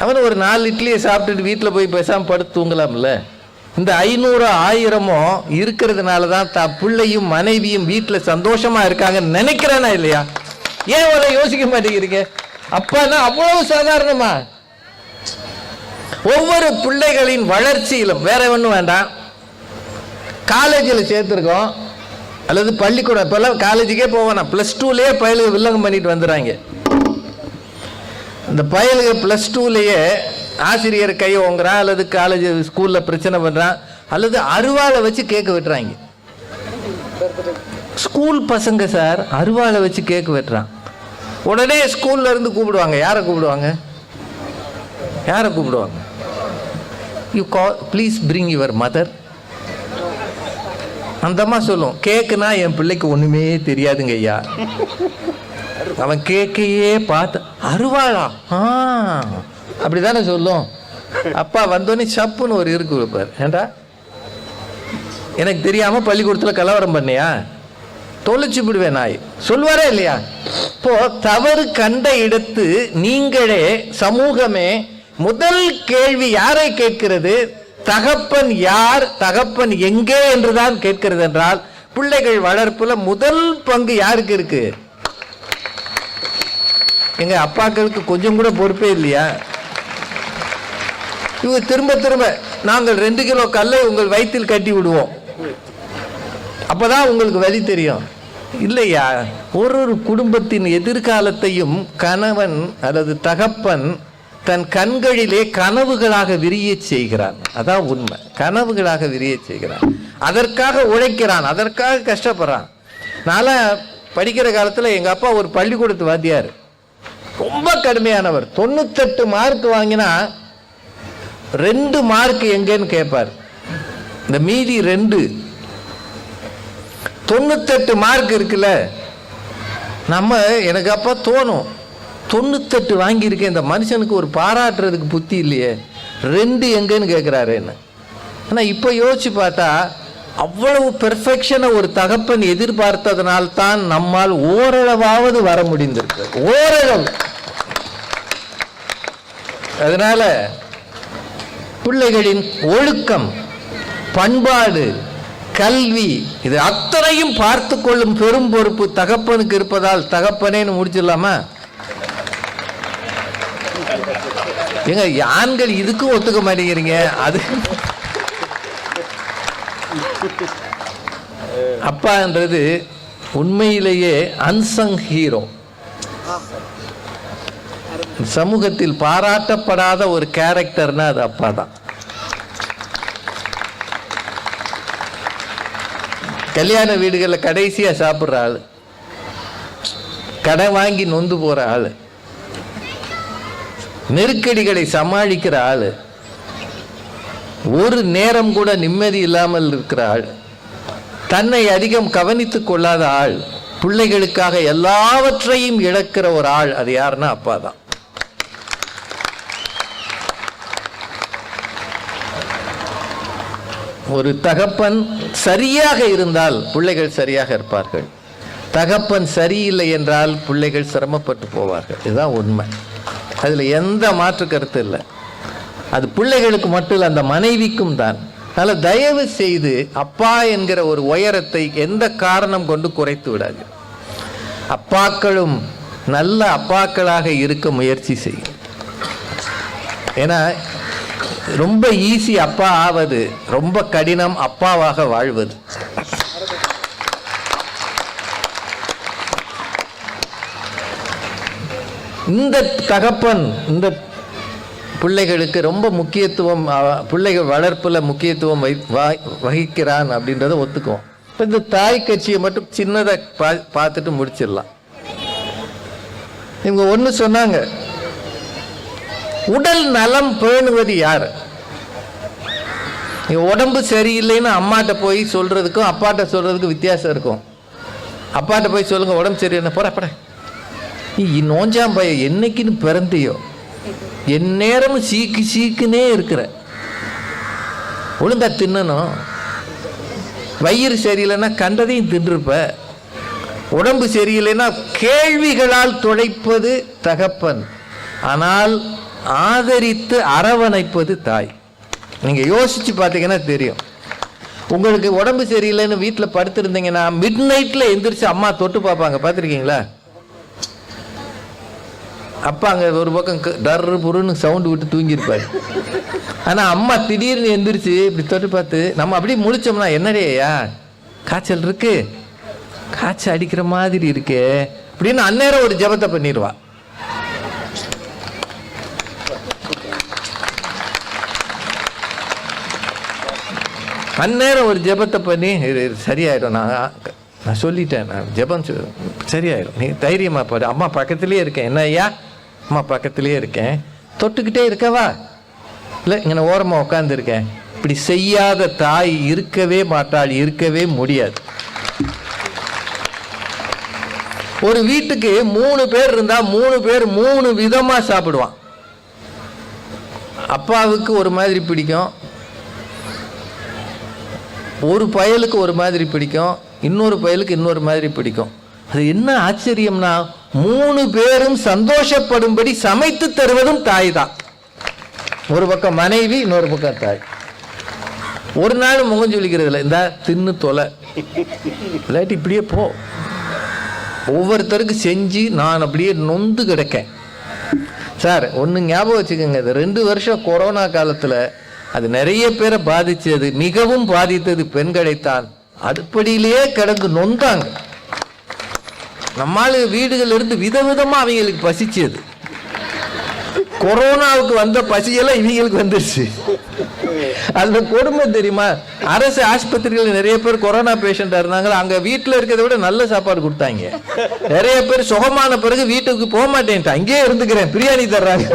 அவன் ஒரு 4 இட்லியை சாப்பிட்டுட்டு வீட்டில் போய் பேசாம படுத்து தூங்கலாம்ல. இந்த 500 1000 இருக்கிறதுனால தான் தான் பிள்ளையும் மனைவியும் வீட்டில் சந்தோஷமா இருக்காங்கன்னு நினைக்கிறானா இல்லையா? ஏன் அவரை யோசிக்க மாட்டேங்கிறீங்க? அப்பானா அவ்வளவு சாதாரணமா? ஒவ்வொரு பிள்ளைகளின் வளர்ச்சியிலும் வேற ஒன்றும் வேண்டாம். காலேஜில் சேர்த்துருக்கோம் அல்லது பள்ளிக்கூடம், இப்போல்லாம் காலேஜுக்கே போவேனா, +2லயே பயலுக்கு வில்லங்கம் பண்ணிட்டு வந்துடுறாங்க. இந்த பயலுக்கு +2லயே ஆசிரியர் கையை ஓங்குறான், அல்லது காலேஜ் ஸ்கூலில் பிரச்சனை பண்ணுறான், அல்லது அருவாளை வச்சு கேட்க வெட்டுறாங்க. ஸ்கூல் பசங்க சார் அருவாளை வச்சு கேட்க வெட்டுறான். உடனே ஸ்கூல்ல இருந்து கூப்பிடுவாங்க. யாரை கூப்பிடுவாங்க? You call please bring your mother. அந்த அம்மா சொல்லும், கேக்குனா என் பிள்ளைக்கு ஒன்றுமே தெரியாதுங்க ஐயா. அவன் கேக்கையே பார்த்து அருவாளா அப்படிதானே சொல்லும். அப்பா வந்தோடனே சப்புன்னு ஒரு இருக்கு கொடுப்பார். ஏண்டா எனக்கு தெரியாம பள்ளிக்கூடத்தில் கலவரம் பண்ணியா, தொலைச்சு விடுவேன் நாய் சொல்வாரே இல்லையா? இப்போ தவறு கண்ட இடத்து நீங்களே சமூகமே முதல் கேள்வி யாரை கேட்கிறது? தகப்பன் யார், தகப்பன் எங்கே என்றுதான் கேட்கிறது. என்றால் பிள்ளைகள் வளர்ப்புல முதல் பங்கு யாருக்கு இருக்கு? எங்க அப்பாக்களுக்கு கொஞ்சம் கூட பொறுப்பே இல்லையா? இவங்க திரும்ப திரும்ப நாங்கள் 2 கிலோ கல்லை உங்கள் வயிற்றில் கட்டி விடுவோம், அப்பதான் உங்களுக்கு வலி தெரியும். இல்லையா? ஒரு குடும்பத்தின் எதிர்காலத்தையும் கணவன் அல்லது தகப்பன் தன் கண்களிலே கனவுகளாக விரிய செய்கிறான். அதான் உண்மை. கனவுகளாக விரிய செய்கிறான். அதற்காக உழைக்கிறான், அதற்காக கஷ்டப்படுறான். நான் படிக்கிற காலத்தில் எங்கள் அப்பா ஒரு பள்ளிக்கூடத்து வாத்தியார், ரொம்ப கடுமையானவர். 98 மார்க் வாங்கினா 2 மார்க் எங்கன்னு கேட்பார். இந்த மீதி 2 98 மார்க் இருக்குல்ல, எனக்கு அப்பா தோணும் 98 வாங்கியிருக்கேன், இந்த மனுஷனுக்கு ஒரு பாராட்டுறதுக்கு புத்தி இல்லையே, 2 எங்கன்னு கேட்குறாரு என்ன. ஆனால் இப்போ யோசிச்சு பார்த்தா அவ்வளவு பெர்ஃபெக்ஷனை ஒரு தகப்பன் எதிர்பார்த்ததனால் தான் நம்மால் ஓரளவாவது வர முடிந்திருக்கு, ஓரளவு. அதனால பிள்ளைகளின் ஒழுக்கம், பண்பாடு, கல்வி, இது அத்தனையும் பார்த்து கொள்ளும் பெரும் பொறுப்பு தகப்பனுக்கு இருப்பதால் தகப்பனேன்னு முடிச்சிடலாமா? எங்க ஆண்கள் இதுக்கும் ஒத்துக்க மாட்டேங்கிறீங்க. அது அப்பான்றது உண்மையிலேயே அன்சங் ஹீரோ, சமூகத்தில் பாராட்டப்படாத ஒரு கேரக்டர்னா அது அப்பா தான். கல்யாண வீடுகளில் கடைசியாக சாப்பிட்ற ஆள், கடை வாங்கி நொந்து போகிற ஆள், நெருக்கடிகளை சமாளிக்கிற ஆள், ஒரு நேரம் கூட நிம்மதி இல்லாமல் இருக்கிற ஆள், தன்னை அதிகம் கவனித்துக் கொள்ளாத ஆள், பிள்ளைகளுக்காக எல்லாவற்றையும் இழக்கிற ஒரு ஆள், அது யாருன்னா அப்பா தான். ஒரு தகப்பன் சரியாக இருந்தால் பிள்ளைகள் சரியாக இருப்பார்கள், தகப்பன் சரியில்லை என்றால் பிள்ளைகள் சிரமப்பட்டு போவார்கள். இதுதான் உண்மை, அதில் எந்த மாற்று கருத்து இல்லை. அது பிள்ளைகளுக்கு மட்டும் இல்லை, அந்த மனைவிக்கும் தான். அதனால் தயவு செய்து அப்பா என்கிற ஒரு உயரத்தை எந்த காரணம் கொண்டு குறைத்து விடாது. அப்பாக்களும் நல்ல அப்பாக்களாக இருக்க முயற்சி செய்யும். ஏன்னா ரொம்ப ஈஸி அப்பா ஆவது, ரொம்ப கடினம் அப்பாவாக வாழ்வது. இந்த தகப்பன் இந்த பிள்ளைகளுக்கு ரொம்ப முக்கியத்துவம், பிள்ளைகள் வளர்ப்பில் முக்கியத்துவம் வகிக்கிறான் அப்படின்றத ஒத்துக்குவோம். இப்போ இந்த தாய் கட்சியை மட்டும் சின்னதை பார்த்துட்டு முடிச்சிடலாம். இவங்க ஒன்று சொன்னாங்க, உடல் நலம் பேணுவது யார்? உடம்பு சரியில்லைன்னு அம்மாட்ட போய் சொல்றதுக்கும் அப்பாட்ட சொல்றதுக்கும் வித்தியாசம் இருக்கும். அப்பாட்ட போய் சொல்லுங்க உடம்பு சரியில்லை, போற நீ நோஞ்சாம் பைய என்னைக்குன்னு பிறந்தியோ, என் நேரமும் சீக்குனே இருக்கிற, ஒழுங்கா தின்னணும், வயிறு சரியில்லைன்னா கண்டதையும் தின்றுப்ப, உடம்பு சரியில்லைன்னா கேள்விகளால் துடைப்பது தகப்பன், ஆனால் ஆதரித்து அரவணைப்பது தாய். நீங்க யோசிச்சு பார்த்தீங்கன்னா தெரியும். உங்களுக்கு உடம்பு சரியில்லைன்னு வீட்டில் படுத்திருந்தீங்கன்னா மிட் நைட்ல எந்திரிச்சு அம்மா தொட்டு பார்ப்பாங்க, பார்த்துருக்கீங்களா? அப்பா அங்கே ஒரு பக்கம் டர்ரு புருன்னு சவுண்டு விட்டு தூங்கியிருப்பாரு. ஆனால் அம்மா திடீர்னு எந்திரிச்சு இப்படி தொட்டு பார்த்து நம்ம அப்படியே முழிச்சோம்னா, என்னடையா காய்ச்சல் இருக்கு, காய்ச்சல் அடிக்கிற மாதிரி இருக்கே அப்படின்னு அந்நேரம் ஒரு ஜபத்தை பண்ணிடுவா. அந்நேரம் ஒரு ஜபத்தை பண்ணி சரியாயிடும், நான் சொல்லிட்டேன், நான் ஜபம் சரியாயிடும், நீ தைரியமா பாரு, அம்மா பக்கத்துலேயே இருக்கேன், என்ன ஐயா அம்மா பக்கத்துலேயே இருக்கேன், தொட்டுக்கிட்டே இருக்கவா, இல்லை இங்கே ஓரமாக உட்காந்துருக்கேன். இப்படி செய்யாத தாய் இருக்கவே மாட்டாள், இருக்கவே முடியாது. ஒரு வீட்டுக்கு 3 பேர் இருந்தா 3 பேர் 3 விதமா சாப்பிடுவான். அப்பாவுக்கு ஒரு மாதிரி பிடிக்கும், ஒரு பயலுக்கு ஒரு மாதிரி பிடிக்கும், இன்னொரு பயலுக்கு இன்னொரு மாதிரி பிடிக்கும். அது என்ன ஆச்சரியம்னா 3 பேரும் சந்தோஷப்படும்படி சமைத்து தருவதும் தாய் தான். ஒரு பக்கம் மனைவி, இன்னொரு பக்கம் தாய். ஒரு நாள் முகம் சொல்லிக்கிறது இல்லை, இந்த தின்னு தொலை இல்லாட்டி இப்படியே போ. ஒவ்வொருத்தருக்கு செஞ்சு நான் அப்படியே நொந்து கிடக்கேன். சார் ஒன்று ஞாபகம் வச்சுக்கோங்க, இது 2 வருஷம் கொரோனா காலத்தில் அது நிறைய பேரை பாதிச்சது, மிகவும் பாதித்தது பெண்களைத்தான். அடுப்படியிலேயே கிடந்து நொந்தாங்க. நம்மால் வீடுகள் இருந்து விதவிதமாக அவங்களுக்கு பசிச்சது. கொரோனாவுக்கு வந்த பசியெல்லாம் இவங்களுக்கு வந்துருச்சு. அந்த கொடுமை தெரியுமா? அரசு ஆஸ்பத்திரிகள் நிறைய பேர் கொரோனா பேஷண்டா இருந்தாங்க, அங்க வீட்டுல இருக்கிறத விட நல்ல சாப்பாடு கொடுத்தாங்க. நிறைய பேர் சுகமான பிறகு வீட்டுக்கு போக மாட்டேன், அங்கேயே இருந்துக்கிறேன், பிரியாணி தர்றாங்க.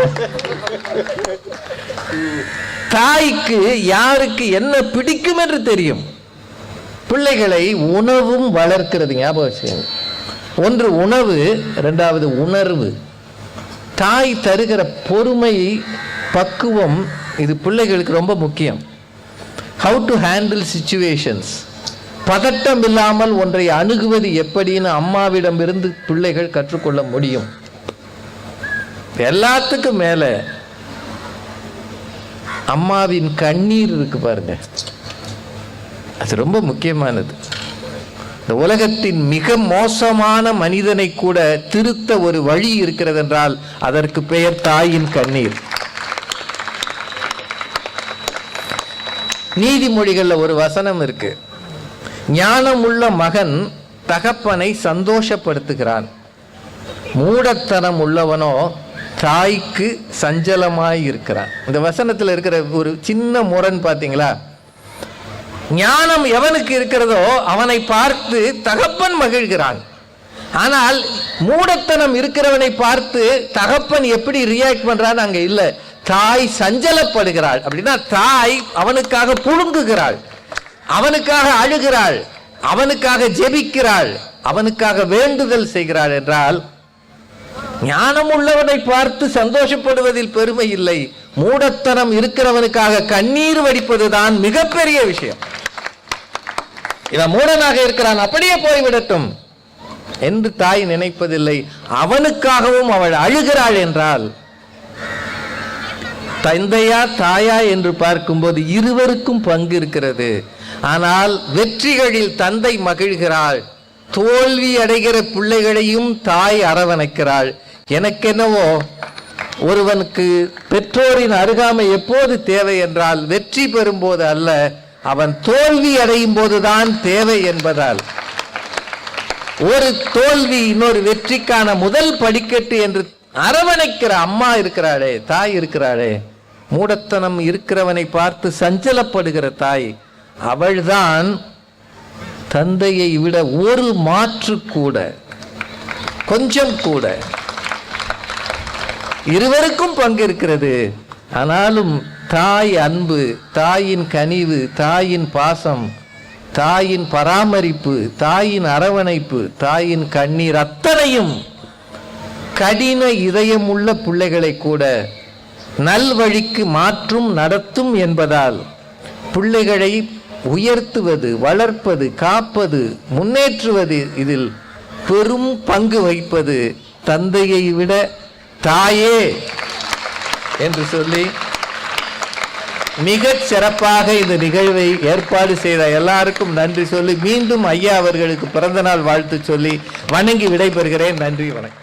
தாய்க்கு யாருக்கு என்ன பிடிக்கும் என்று தெரியும். பிள்ளைகளை உணவும் வளர்க்கிறது, ஞாபகம் வச்சுக்கோங்க. ஒன்று உணவு, இரண்டாவது உணர்வு. தாய் தருகிற பொறுமை, பக்குவம், இது பிள்ளைகளுக்கு ரொம்ப முக்கியம். ஹவு டு ஹேண்டில் சிச்சுவேஷன்ஸ், பதட்டம் இல்லாமல் ஒன்றை அணுகுவது எப்படின்னு அம்மாவிடமிருந்து பிள்ளைகள் கற்றுக்கொள்ள முடியும். எல்லாத்துக்கும் மேல அம்மாவின் கண்ணீர் இருக்கு பாருங்க, அது ரொம்ப முக்கியமானது. இந்த உலகத்தின் மிக மோசமான மனிதனை கூட திருத்த ஒரு வழி இருக்கிறது என்றால் அதற்கு பெயர் தாயின் கண்ணீர். நீதிமொழிகள்ல ஒரு வசனம் இருக்கு, ஞானம் உள்ள மகன் தகப்பனை சந்தோஷப்படுத்துகிறான், மூடத்தனம் உள்ளவனோ தாய்க்கு சஞ்சலமாய் இருக்கிறான். இந்த வசனத்தில் இருக்கிற ஒரு சின்ன முரண் பார்த்தீங்களா? ஞானம் எவனுக்கு இருக்கிறதோ அவனை பார்த்து தகப்பன் மகிழ்கிறான். ஆனால் மூடத்தனம் இருக்கிறவனை பார்த்து தகப்பன் எப்படி ரியாக்ட் பண்றான்னு அங்க இல்ல, தாய் சஞ்சலப்படுகிறாள். அப்படின்னா தாய் அவனுக்காக புழுங்குகிறாள், அவனுக்காக அழுகிறாள், அவனுக்காக ஜெபிக்கிறாள், அவனுக்காக வேண்டுதல் செய்கிறாள். என்றால் ஞானம் உள்ளவனை பார்த்து சந்தோஷப்படுவதில் பெருமை இல்லை, மூடத்தனம் இருக்கிறவனுக்காக கண்ணீர் வடிப்பதுதான் மிகப்பெரிய விஷயம். இவன் மூடனாக இருக்கிறான், அப்படியே போய்விடட்டும் என்று தாய் நினைப்பதில்லை. அவனுக்காகவும் அவள் அழுகிறாள். என்றால் தந்தையா தாயா என்று பார்க்கும்போது இருவருக்கும் பங்கு இருக்கிறது. ஆனால் வெற்றிகளில் தந்தை மகிழ்கிறாள், தோல்வி அடைகிற பிள்ளைகளையும் தாய் அரவணைக்கிறாள். எனக்கென்னவோ ஒருவனுக்கு பெற்றோரின் அருகாமை எப்போது தேவை என்றால் வெற்றி பெறும்போது அல்ல, அவன் தோல்வி அடையும் போதுதான் தேவை என்பதால். ஒரு தோல்வி இன்னொரு வெற்றிக்கான முதல் படிக்கட்டு என்று அரவணைக்கிற அம்மா இருக்கிறாளே, தாய் இருக்கிறாளே, மூடத்தனம் இருக்கிறவனை பார்த்து சஞ்சலப்படுகிற தாய், அவள்தான் தந்தையை விட ஒரு மாற்று கூட, கொஞ்சம் கூட. இருவருக்கும் பங்கு இருக்கிறது. ஆனாலும் தாய் அன்பு, தாயின் கனிவு, தாயின் பாசம், தாயின் பராமரிப்பு, தாயின் அரவணைப்பு, தாயின் கண்ணீர், அத்தனையும் கடின இதயமுள்ள பிள்ளைகளை கூட நல்வழிக்கு மாற்றும் நடத்தும் என்பதால் பிள்ளைகளை உயர்த்துவது, வளர்ப்பது, காப்பது, முன்னேற்றுவது, இதில் பெரும் பங்கு வகிப்பது தந்தையை விட தாயே என்று சொல்லி மிகச் சிறப்பாக இந்த நிகழ்வை ஏற்பாடு செய்த எல்லாருக்கும் நன்றி சொல்லி மீண்டும் ஐயா அவர்களுக்கு பிறந்தநாள் வாழ்த்து சொல்லி வணங்கி விடைபெறுகிறேன். நன்றி, வணக்கம்.